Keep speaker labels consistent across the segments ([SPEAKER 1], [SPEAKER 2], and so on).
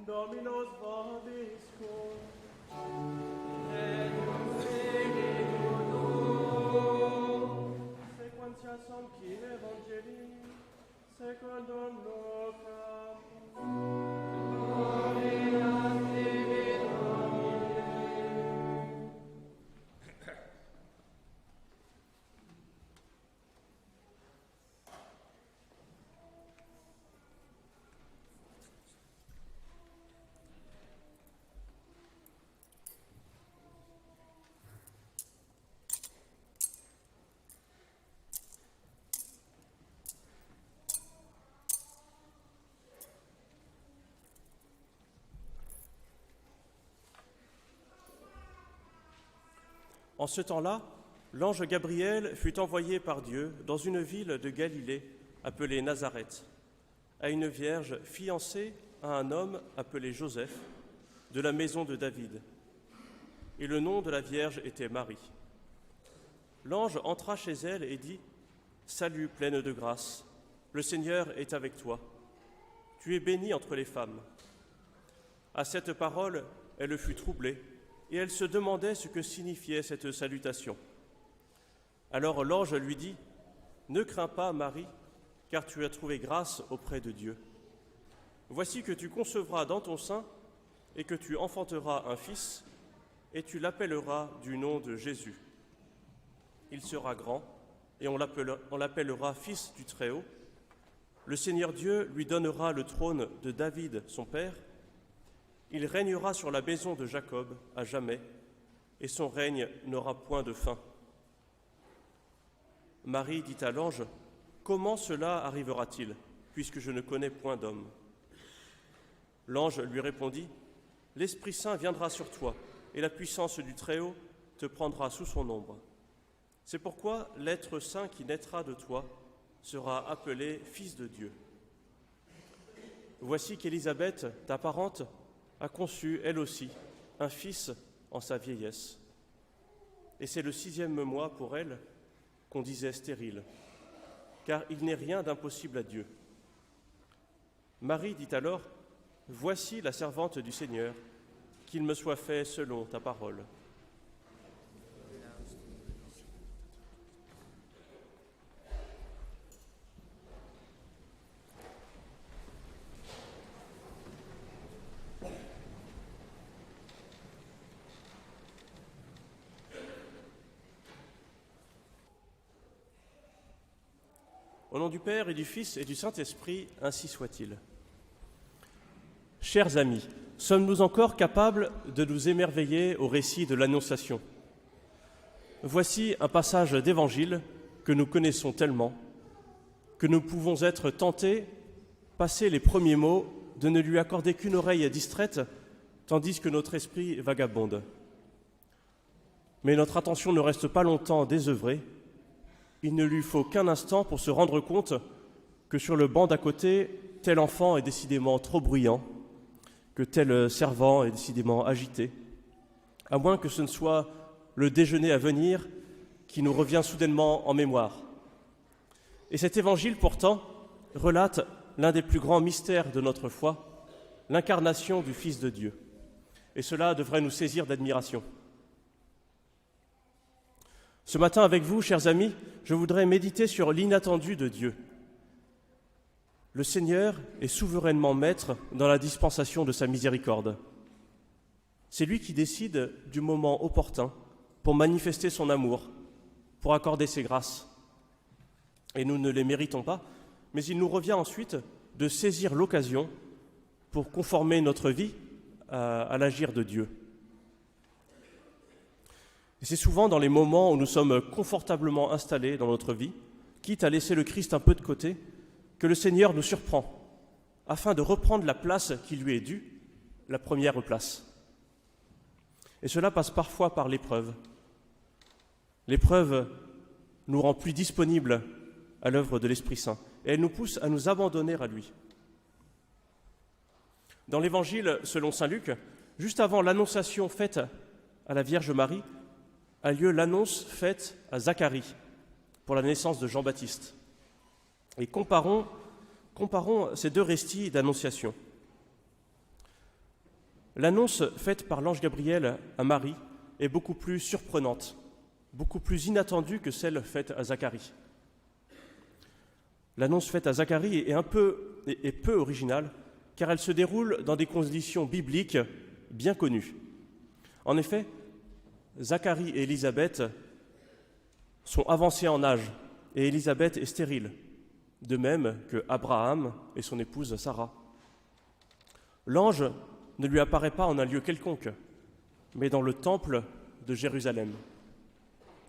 [SPEAKER 1] Dominus vobiscum. Sequentia Sancti Evangelii secundum Lucam. En ce temps-là, l'ange Gabriel fut envoyé par Dieu dans une ville de Galilée appelée Nazareth, à une vierge fiancée à un homme appelé Joseph, de la maison de David. Et le nom de la vierge était Marie. L'ange entra chez elle et dit : « Salut, pleine de grâce, le Seigneur est avec toi. Tu es bénie entre les femmes. » À cette parole, elle fut troublée, et elle se demandait ce que signifiait cette salutation. Alors l'ange lui dit : « Ne crains pas, Marie, car tu as trouvé grâce auprès de Dieu. Voici que tu concevras dans ton sein et que tu enfanteras un fils, et tu l'appelleras du nom de Jésus. Il sera grand, et on l'appellera Fils du Très-Haut. Le Seigneur Dieu lui donnera le trône de David, son père. Il régnera sur la maison de Jacob à jamais, et son règne n'aura point de fin. » Marie dit à l'ange : « Comment cela arrivera-t-il, puisque je ne connais point d'homme ?» L'ange lui répondit : « L'Esprit Saint viendra sur toi, et la puissance du Très-Haut te prendra sous son ombre. C'est pourquoi l'être saint qui naîtra de toi sera appelé Fils de Dieu. Voici qu'Élisabeth, ta parente, a conçu, elle aussi, un fils en sa vieillesse. Et c'est le 6e mois pour elle qu'on disait stérile, car il n'est rien d'impossible à Dieu. Marie dit alors : « Voici la servante du Seigneur, qu'il me soit fait selon ta parole. » Au nom du Père et du Fils et du Saint-Esprit, ainsi soit-il. Chers amis, sommes-nous encore capables de nous émerveiller au récit de l'Annonciation ? Voici un passage d'Évangile que nous connaissons tellement que nous pouvons être tentés, passer les premiers mots, de ne lui accorder qu'une oreille distraite, tandis que notre esprit vagabonde. Mais notre attention ne reste pas longtemps désœuvrée. Il ne lui faut qu'un instant pour se rendre compte que sur le banc d'à côté, tel enfant est décidément trop bruyant, que tel servant est décidément agité, à moins que ce ne soit le déjeuner à venir qui nous revient soudainement en mémoire. Et cet évangile, pourtant, relate l'un des plus grands mystères de notre foi, l'incarnation du Fils de Dieu. Et cela devrait nous saisir d'admiration. Ce matin, avec vous, chers amis, je voudrais méditer sur l'inattendu de Dieu. Le Seigneur est souverainement maître dans la dispensation de sa miséricorde. C'est lui qui décide du moment opportun pour manifester son amour, pour accorder ses grâces. Et nous ne les méritons pas, mais il nous revient ensuite de saisir l'occasion pour conformer notre vie à l'agir de Dieu. Et c'est souvent dans les moments où nous sommes confortablement installés dans notre vie, quitte à laisser le Christ un peu de côté, que le Seigneur nous surprend, afin de reprendre la place qui lui est due, la première place. Et cela passe parfois par l'épreuve. L'épreuve nous rend plus disponibles à l'œuvre de l'Esprit Saint, et elle nous pousse à nous abandonner à lui. Dans l'Évangile selon saint Luc, juste avant l'annonciation faite à la Vierge Marie, a lieu l'annonce faite à Zacharie pour la naissance de Jean-Baptiste. Et comparons ces deux récits d'annonciation. L'annonce faite par l'ange Gabriel à Marie est beaucoup plus surprenante, beaucoup plus inattendue que celle faite à Zacharie. L'annonce faite à Zacharie est peu originale, car elle se déroule dans des conditions bibliques bien connues. En effet, Zacharie et Élisabeth sont avancés en âge, et Élisabeth est stérile, de même que Abraham et son épouse Sarah. L'ange ne lui apparaît pas en un lieu quelconque, mais dans le temple de Jérusalem,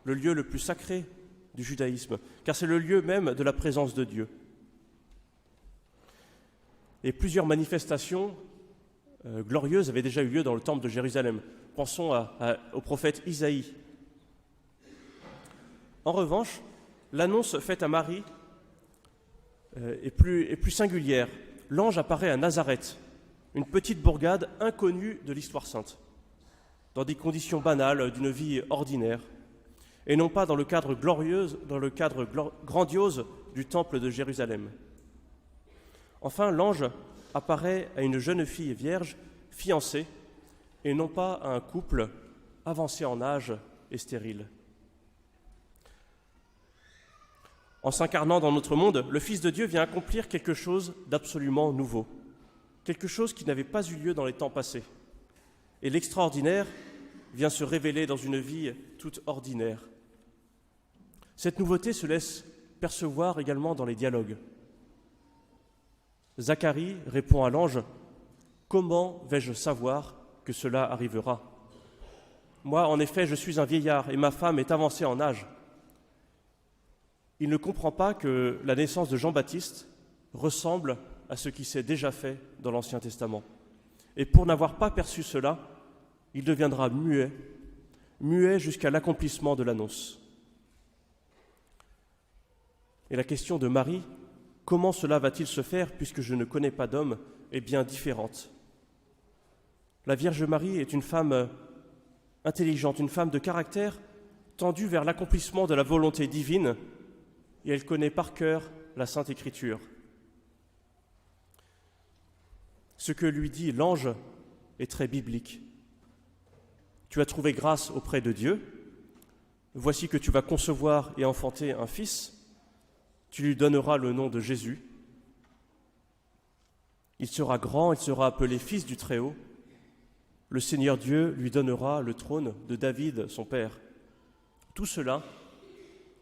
[SPEAKER 1] le lieu le plus sacré du judaïsme, car c'est le lieu même de la présence de Dieu. Et plusieurs manifestations glorieuses avaient déjà eu lieu dans le temple de Jérusalem. Pensons au prophète Isaïe. En revanche, l'annonce faite à Marie est plus singulière. L'ange apparaît à Nazareth, une petite bourgade inconnue de l'histoire sainte, dans des conditions banales d'une vie ordinaire, et non pas dans le cadre grandiose du temple de Jérusalem. Enfin, l'ange apparaît à une jeune fille vierge, fiancée, et non pas à un couple avancé en âge et stérile. En s'incarnant dans notre monde, le Fils de Dieu vient accomplir quelque chose d'absolument nouveau, quelque chose qui n'avait pas eu lieu dans les temps passés. Et l'extraordinaire vient se révéler dans une vie toute ordinaire. Cette nouveauté se laisse percevoir également dans les dialogues. Zacharie répond à l'ange « Comment vais-je savoir que cela arrivera ? Moi, en effet, je suis un vieillard et ma femme est avancée en âge. » Il ne comprend pas que la naissance de Jean-Baptiste ressemble à ce qui s'est déjà fait dans l'Ancien Testament. Et pour n'avoir pas perçu cela, il deviendra muet jusqu'à l'accomplissement de l'annonce. Et la question de Marie, comment cela va-t-il se faire puisque je ne connais pas d'homme, est bien différente. La Vierge Marie est une femme intelligente, une femme de caractère tendue vers l'accomplissement de la volonté divine, et elle connaît par cœur la Sainte Écriture. Ce que lui dit l'ange est très biblique. Tu as trouvé grâce auprès de Dieu. Voici que tu vas concevoir et enfanter un fils. Tu lui donneras le nom de Jésus. Il sera grand, il sera appelé Fils du Très-Haut. Le Seigneur Dieu lui donnera le trône de David, son père. Tout cela,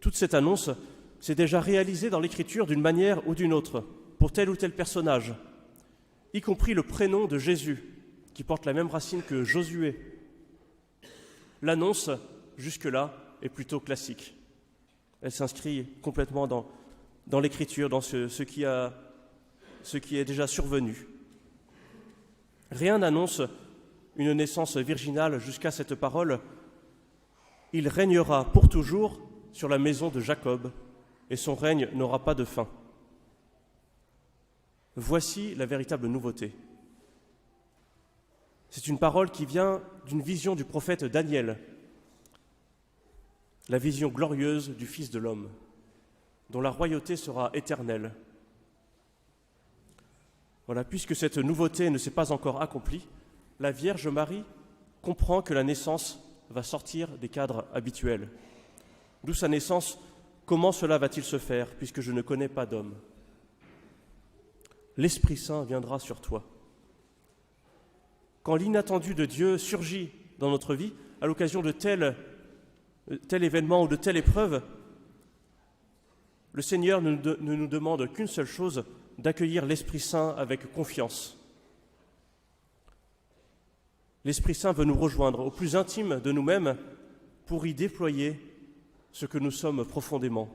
[SPEAKER 1] toute cette annonce, s'est déjà réalisé dans l'Écriture d'une manière ou d'une autre, pour tel ou tel personnage, y compris le prénom de Jésus, qui porte la même racine que Josué. L'annonce, jusque-là, est plutôt classique. Elle s'inscrit complètement dans l'Écriture, dans ce qui est déjà survenu. Rien n'annonce une naissance virginale jusqu'à cette parole « Il régnera pour toujours sur la maison de Jacob, et son règne n'aura pas de fin. » Voici la véritable nouveauté. C'est une parole qui vient d'une vision du prophète Daniel, la vision glorieuse du Fils de l'homme, dont la royauté sera éternelle. Voilà, puisque cette nouveauté ne s'est pas encore accomplie, la Vierge Marie comprend que la naissance va sortir des cadres habituels. D'où sa naissance. Comment cela va-t-il se faire, puisque je ne connais pas d'homme ? L'Esprit Saint viendra sur toi. Quand l'inattendu de Dieu surgit dans notre vie, à l'occasion de tel événement ou de telle épreuve, le Seigneur ne nous demande qu'une seule chose, d'accueillir l'Esprit Saint avec confiance. L'Esprit Saint veut nous rejoindre au plus intime de nous-mêmes pour y déployer ce que nous sommes profondément.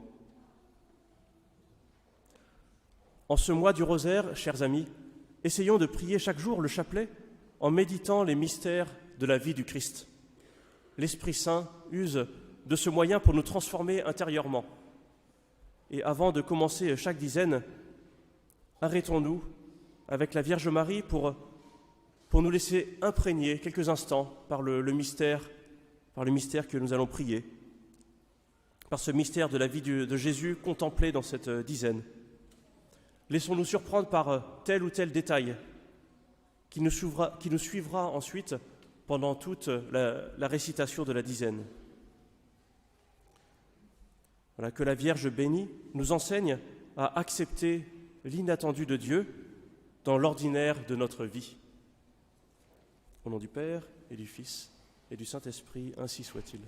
[SPEAKER 1] En ce mois du rosaire, chers amis, essayons de prier chaque jour le chapelet en méditant les mystères de la vie du Christ. L'Esprit Saint use de ce moyen pour nous transformer intérieurement. Et avant de commencer chaque dizaine, arrêtons-nous avec la Vierge Marie pour nous laisser imprégner quelques instants par le mystère que nous allons prier, par ce mystère de la vie de Jésus contemplé dans cette dizaine. Laissons-nous surprendre par tel ou tel détail, qui nous suivra ensuite pendant toute la récitation de la dizaine. Voilà, que la Vierge bénie nous enseigne à accepter l'inattendu de Dieu dans l'ordinaire de notre vie. Au nom du Père et du Fils et du Saint-Esprit, ainsi soit-il.